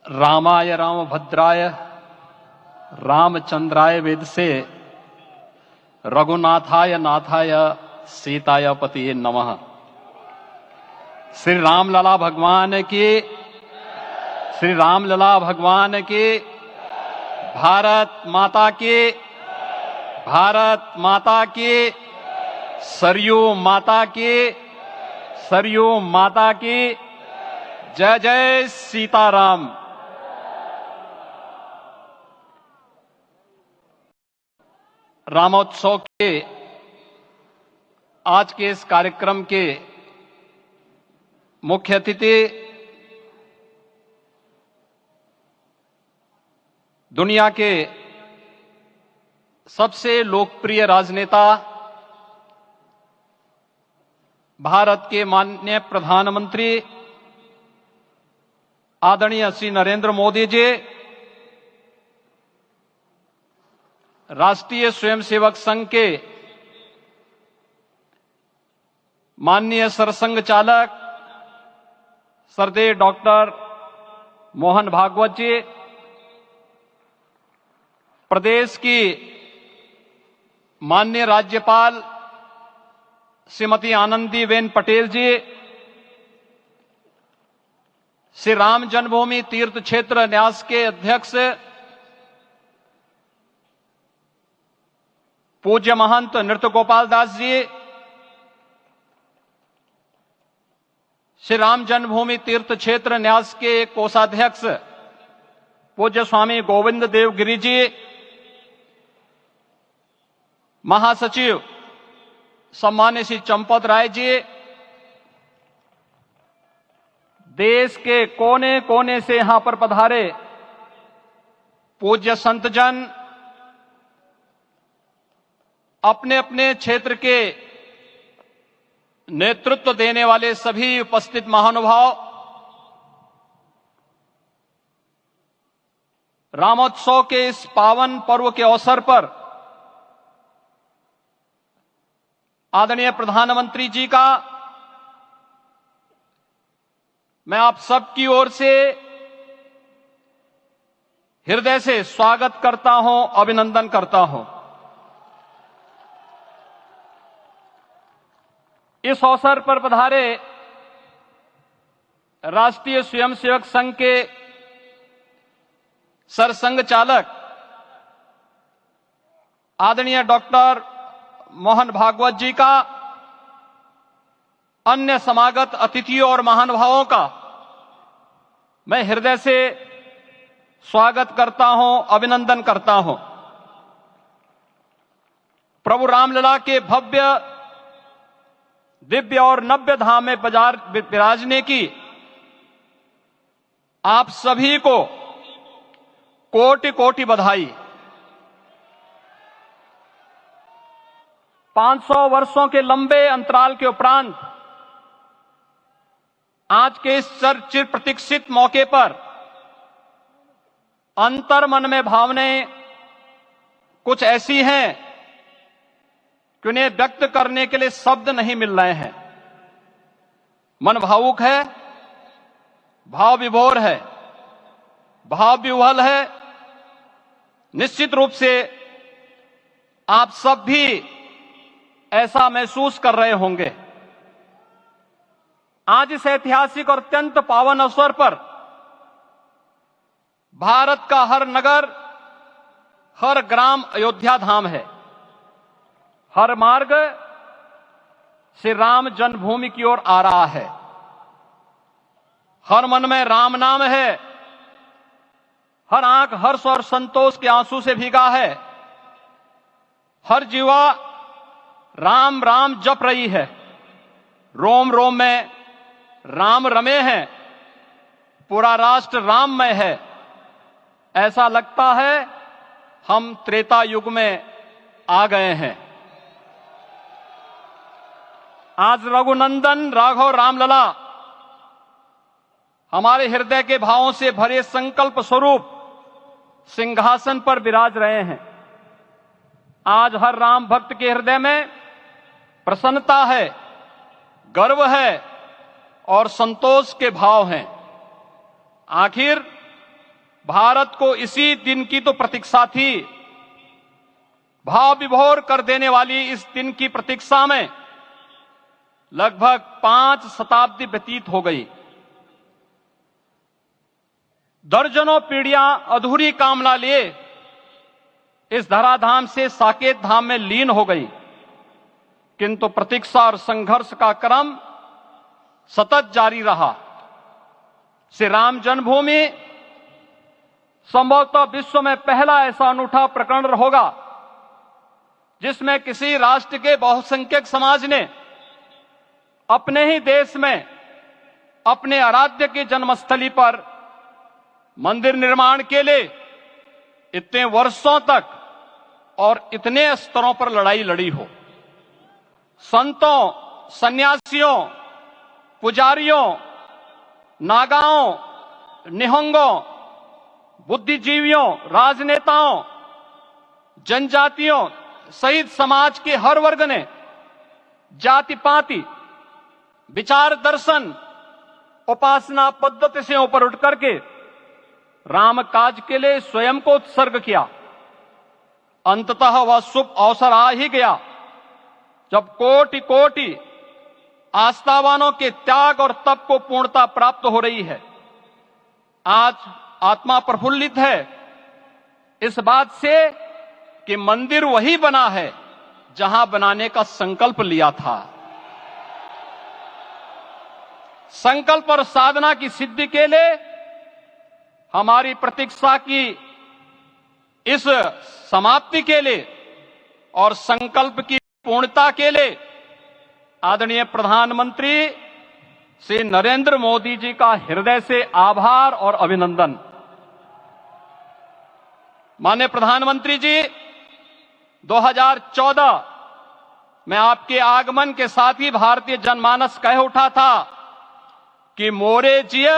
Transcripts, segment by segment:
रामाय रामभद्राय रामचंद्राय वेदसे रघुनाथाय नाथाय सीताय पतिये नमः। श्री रामलला भगवान की, श्री रामलला भगवान की, भारत माता की, भारत माता की, सरयू माता की, सरयू माता की, जय जय सीताराम। रामोत्सव के आज के इस कार्यक्रम के मुख्य अतिथि दुनिया के सबसे लोकप्रिय राजनेता भारत के माननीय प्रधानमंत्री आदरणीय श्री नरेंद्र मोदी जी, राष्ट्रीय स्वयंसेवक संघ के माननीय सरसंघ चालक श्रद्धेय डॉक्टर मोहन भागवत जी, प्रदेश की माननीय राज्यपाल श्रीमती आनंदीबेन पटेल जी, श्री राम जन्मभूमि तीर्थ क्षेत्र न्यास के अध्यक्ष पूज्य महंत नृत्य गोपाल दास जी, श्री राम जन्मभूमि तीर्थ क्षेत्र न्यास के कोषाध्यक्ष पूज्य स्वामी गोविंद देव गिरि जी, महासचिव सम्मान्य श्री चंपत राय जी, देश के कोने कोने से यहां पर पधारे पूज्य संतजन, अपने अपने क्षेत्र के नेतृत्व देने वाले सभी उपस्थित महानुभाव, रामोत्सव के इस पावन पर्व के अवसर पर आदरणीय प्रधानमंत्री जी का मैं आप सबकी ओर से हृदय से स्वागत करता हूं, अभिनंदन करता हूं। इस अवसर पर पधारे राष्ट्रीय स्वयंसेवक संघ के सरसंघ चालक आदरणीय डॉक्टर मोहन भागवत जी का, अन्य समागत अतिथियों और महानुभावों का मैं हृदय से स्वागत करता हूं, अभिनंदन करता हूं। प्रभु रामलला के भव्य दिव्य और नव्य धाम में विराजने की आप सभी को कोटि कोटि बधाई। 500 वर्षों के लंबे अंतराल के उपरांत आज के इस चिर प्रतीक्षित मौके पर अंतर मन में भावनाएं कुछ ऐसी हैं कि उन्हें व्यक्त करने के लिए शब्द नहीं मिल रहे हैं। मन भावुक है, भाव विभोर है, भाव विह्वल है। निश्चित रूप से आप सब भी ऐसा महसूस कर रहे होंगे। आज इस ऐतिहासिक और अत्यंत पावन अवसर पर भारत का हर नगर, हर ग्राम अयोध्या धाम है। हर मार्ग श्री राम जन्मभूमि की ओर आ रहा है। हर मन में राम नाम है, हर आंख हर्ष और संतोष के आंसू से भीगा है। हर जीवा राम राम जप रही है, रोम रोम में राम रमे हैं, पूरा राष्ट्र राममय है। ऐसा लगता है हम त्रेता युग में आ गए हैं। आज रघुनंदन राघव रामलला हमारे हृदय के भावों से भरे संकल्प स्वरूप सिंहासन पर विराज रहे हैं। आज हर राम भक्त के हृदय में प्रसन्नता है, गर्व है और संतोष के भाव हैं। आखिर भारत को इसी दिन की तो प्रतीक्षा थी। भाव विभोर कर देने वाली इस दिन की प्रतीक्षा में लगभग 5 शताब्दी व्यतीत हो गई। दर्जनों पीढ़ियां अधूरी कामना लिए इस धराधाम से साकेत धाम में लीन हो गई, किंतु प्रतीक्षा और संघर्ष का क्रम सतत जारी रहा। श्री राम जन्मभूमि संभवतः विश्व में पहला ऐसा अनूठा प्रकरण होगा जिसमें किसी राष्ट्र के बहुसंख्यक समाज ने अपने ही देश में अपने आराध्य की जन्मस्थली पर मंदिर निर्माण के लिए इतने वर्षों तक और इतने स्तरों पर लड़ाई लड़ी हो। संतों, सन्यासियों, पुजारियों, नागाओं, निहंगों, बुद्धिजीवियों, राजनेताओं, जनजातियों सहित समाज के हर वर्ग ने जाति पाति, विचार दर्शन, उपासना पद्धति से ऊपर उठ करके राम काज के लिए स्वयं को उत्सर्ग किया। अंततः वह शुभ अवसर आ ही गया जब कोटि कोटि आस्थावानों के त्याग और तप को पूर्णता प्राप्त हो रही है। आज आत्मा प्रफुल्लित है इस बात से कि मंदिर वही बना है जहां बनाने का संकल्प लिया था। संकल्प और साधना की सिद्धि के लिए हमारी प्रतीक्षा की इस समाप्ति के लिए और संकल्प की पूर्णता के लिए आदरणीय प्रधानमंत्री श्री नरेंद्र मोदी जी का हृदय से आभार और अभिनंदन। माननीय प्रधानमंत्री जी, 2014 में आपके आगमन के साथ ही भारतीय जनमानस कह उठा था कि मोरे जिय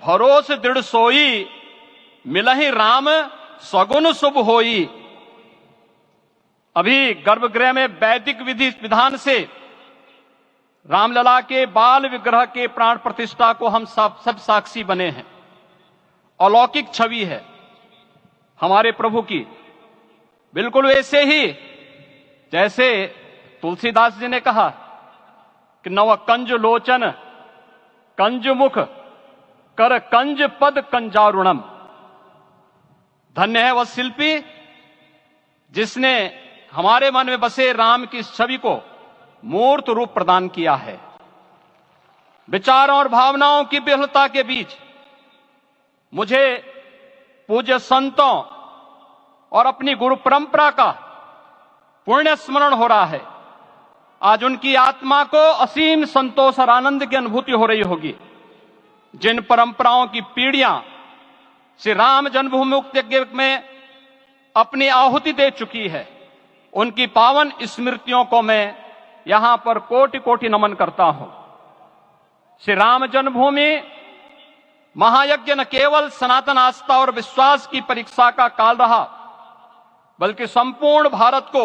भरोस दृढ़ सोई, मिलहि राम सगुन शुभ होई। अभी गर्भगृह में वैदिक विधि विधान से रामलला के बाल विग्रह के प्राण प्रतिष्ठा को हम सब साक्षी बने हैं। अलौकिक छवि है हमारे प्रभु की, बिल्कुल वैसे ही जैसे तुलसीदास जी ने कहा कि नव कंज लोचन कंज मुख कर कंज पद कंजारुणम। धन्य है वह शिल्पी जिसने हमारे मन में बसे राम की छवि को मूर्त रूप प्रदान किया है। विचारों और भावनाओं की विहलता के बीच मुझे पूज्य संतों और अपनी गुरु परंपरा का पुण्य स्मरण हो रहा है। आज उनकी आत्मा को असीम संतोष और आनंद की अनुभूति हो रही होगी। जिन परंपराओं की पीढ़ियां श्री राम जन्मभूमि मुक्ति यज्ञ में अपनी आहुति दे चुकी है, उनकी पावन स्मृतियों को मैं यहां पर कोटि कोटि नमन करता हूं। श्री राम जन्मभूमि महायज्ञ न केवल सनातन आस्था और विश्वास की परीक्षा का काल रहा, बल्कि संपूर्ण भारत को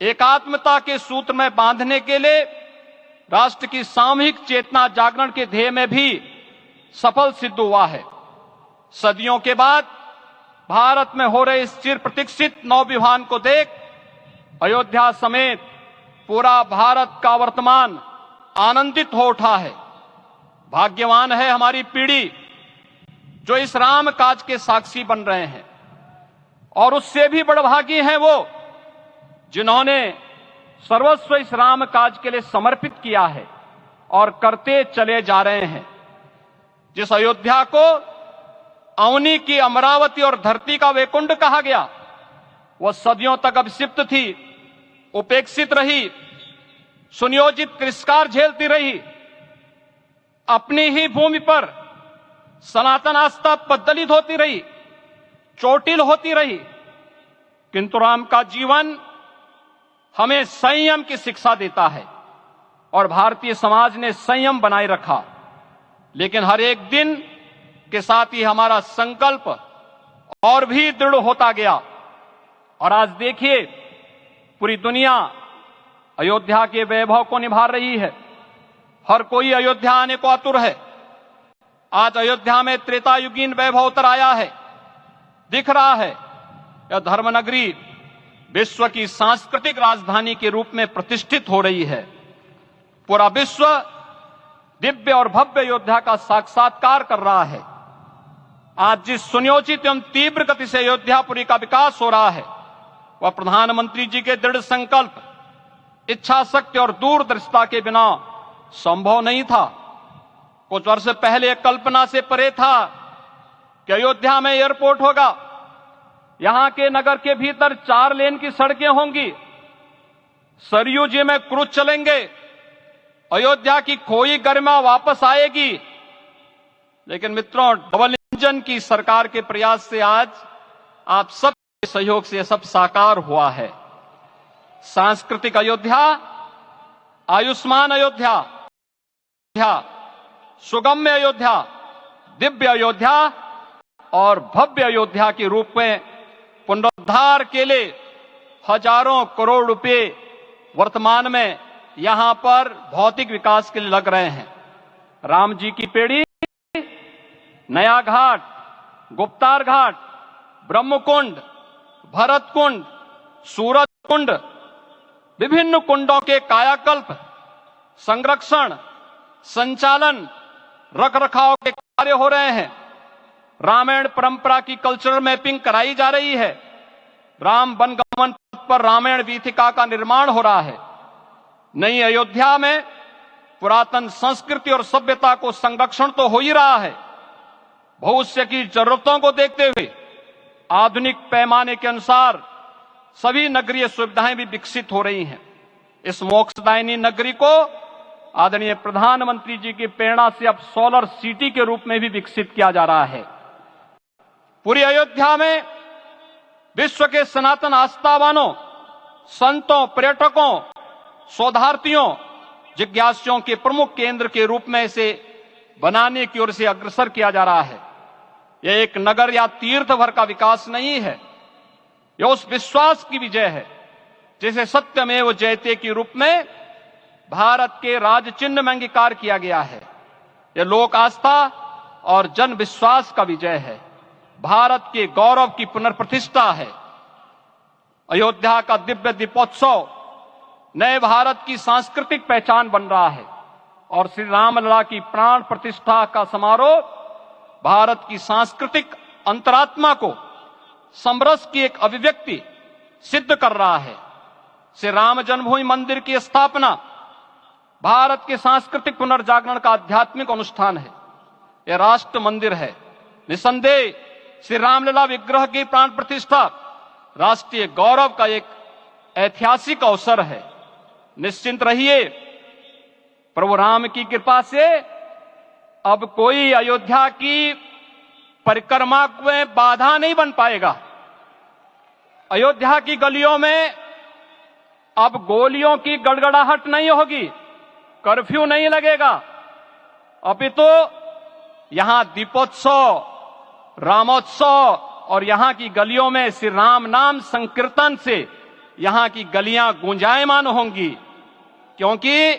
एकात्मता के सूत्र में बांधने के लिए राष्ट्र की सामूहिक चेतना जागरण के ध्येय में भी सफल सिद्ध हुआ है। सदियों के बाद भारत में हो रहे इस चिर प्रतीक्षित नवविवाह को देख अयोध्या समेत पूरा भारत का वर्तमान आनंदित हो उठा है। भाग्यवान है हमारी पीढ़ी जो इस राम काज के साक्षी बन रहे हैं, और उससे भी बड़भागी हैं वो जिन्होंने सर्वस्व इस राम काज के लिए समर्पित किया है और करते चले जा रहे हैं। जिस अयोध्या को अवनी की अमरावती और धरती का वैकुंठ कहा गया, वह सदियों तक अभिषिप्त थी, उपेक्षित रही, सुनियोजित तिरस्कार झेलती रही। अपनी ही भूमि पर सनातन आस्था पद्दलित होती रही, चोटिल होती रही, किंतु राम का जीवन हमें संयम की शिक्षा देता है और भारतीय समाज ने संयम बनाए रखा। लेकिन हर एक दिन के साथ ही हमारा संकल्प और भी दृढ़ होता गया, और आज देखिए पूरी दुनिया अयोध्या के वैभव को निभा रही है। हर कोई अयोध्या आने को आतुर है। आज अयोध्या में त्रेतायुगीन वैभव उतर आया है। दिख रहा है यह धर्मनगरी विश्व की सांस्कृतिक राजधानी के रूप में प्रतिष्ठित हो रही है। पूरा विश्व दिव्य और भव्य अयोध्या का साक्षात्कार कर रहा है। आज जिस सुनियोजित एवं तीव्र गति से अयोध्यापुरी का विकास हो रहा है वह प्रधानमंत्री जी के दृढ़ संकल्प, इच्छा शक्ति और दूरदर्शिता के बिना संभव नहीं था। कुछ वर्ष पहले कल्पना से परे था कि अयोध्या में एयरपोर्ट होगा, यहां के नगर के भीतर 4 लेन की सड़कें होंगी, सरयू जी में क्रूज चलेंगे, अयोध्या की खोई गरिमा वापस आएगी। लेकिन मित्रों, डबल इंजन की सरकार के प्रयास से आज आप सब के सहयोग से यह सब साकार हुआ है। सांस्कृतिक अयोध्या, आयुष्मान अयोध्या, सुगम्य अयोध्या, दिव्य अयोध्या और भव्य अयोध्या के रूप में पुनरुद्धार के लिए हजारों करोड़ रुपए वर्तमान में यहां पर भौतिक विकास के लिए लग रहे हैं। राम जी की पेड़ी, नया घाट, गुप्तार घाट, ब्रह्मकुंड, भरत कुंड, सूरज कुंड, विभिन्न कुंडों के कायाकल्प, संरक्षण, संचालन, रखरखाव के कार्य हो रहे हैं। रामायण परंपरा की कल्चरल मैपिंग कराई जा रही है। राम वनगमन पथ पर रामायण वीथिका का निर्माण हो रहा है। नई अयोध्या में पुरातन संस्कृति और सभ्यता को संरक्षण तो हो ही रहा है, भविष्य की जरूरतों को देखते हुए आधुनिक पैमाने के अनुसार सभी नगरीय सुविधाएं भी विकसित हो रही हैं। इस मोक्षदायिनी नगरी को आदरणीय प्रधानमंत्री जी की प्रेरणा से अब सोलर सिटी के रूप में भी विकसित किया जा रहा है। पूरी अयोध्या में विश्व के सनातन आस्थावानों, संतों, पर्यटकों, शोधार्थियों, जिज्ञासुओं के प्रमुख केंद्र के रूप में इसे बनाने की ओर से अग्रसर किया जा रहा है। यह एक नगर या तीर्थ भर का विकास नहीं है, यह उस विश्वास की विजय है जिसे सत्यमेव जयते के रूप में भारत के राज चिन्ह में अंगीकार किया गया है। यह लोक आस्था और जन विश्वास का विजय है, भारत के गौरव की पुनर्प्रतिष्ठा है। अयोध्या का दिव्य दीपोत्सव नए भारत की सांस्कृतिक पहचान बन रहा है और श्री रामलला की प्राण प्रतिष्ठा का समारोह भारत की सांस्कृतिक अंतरात्मा को समरस की एक अभिव्यक्ति सिद्ध कर रहा है। श्री राम जन्मभूमि मंदिर की स्थापना भारत के सांस्कृतिक पुनर्जागरण का आध्यात्मिक अनुष्ठान है। यह राष्ट्र मंदिर है। निसंदेह श्री रामलला विग्रह की प्राण प्रतिष्ठा राष्ट्रीय गौरव का एक ऐतिहासिक अवसर है। निश्चिंत रहिए, प्रभु राम की कृपा से अब कोई अयोध्या की परिक्रमा में बाधा नहीं बन पाएगा। अयोध्या की गलियों में अब गोलियों की गड़गड़ाहट नहीं होगी, कर्फ्यू नहीं लगेगा। अपितु यहां दीपोत्सव, रामोत्सव और यहां की गलियों में श्री राम नाम संकीर्तन से यहां की गलियां गुंजायमान होंगी, क्योंकि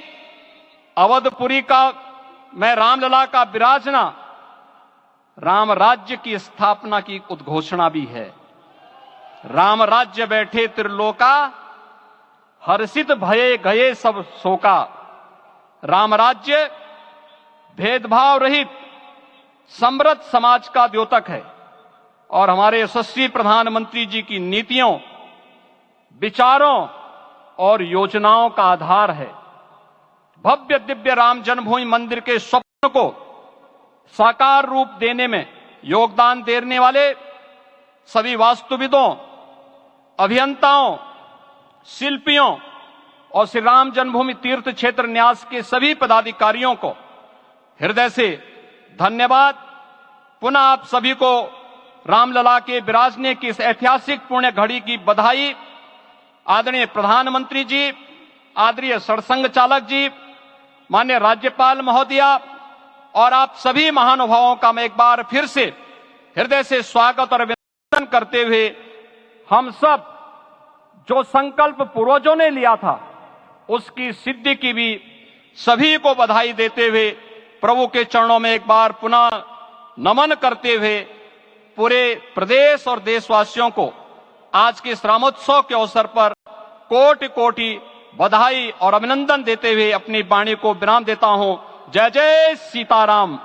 अवधपुरी का मैं रामलला का विराजना राम राज्य की स्थापना की उद्घोषणा भी है। राम राज्य बैठे त्रिलोका, हर्षित भये गए सब शोका। राम राज्य भेदभाव रहित समृद्ध समाज का द्योतक है और हमारे यशस्वी प्रधानमंत्री जी की नीतियों, विचारों और योजनाओं का आधार है। भव्य दिव्य राम जन्मभूमि मंदिर के स्वप्न को साकार रूप देने में योगदान देने वाले सभी वास्तुविदों, अभियंताओं, शिल्पियों और श्री राम जन्मभूमि तीर्थ क्षेत्र न्यास के सभी पदाधिकारियों को हृदय से धन्यवाद। पुनः आप सभी को रामलला के विराजने की इस ऐतिहासिक पुण्य घड़ी की बधाई। आदरणीय प्रधानमंत्री जी, आदरणीय सरसंघ चालक जी, माननीय राज्यपाल महोदया और आप सभी महानुभावों का मैं एक बार फिर से हृदय से स्वागत और अभिनंदन करते हुए हम सब जो संकल्प पूर्वजों ने लिया था उसकी सिद्धि की भी सभी को बधाई देते हुए प्रभु के चरणों में एक बार पुनः नमन करते हुए पूरे प्रदेश और देशवासियों को आज के इस रामोत्सव के अवसर पर कोटि कोटि बधाई और अभिनंदन देते हुए अपनी वाणी को विराम देता हूं। जय जय सीताराम।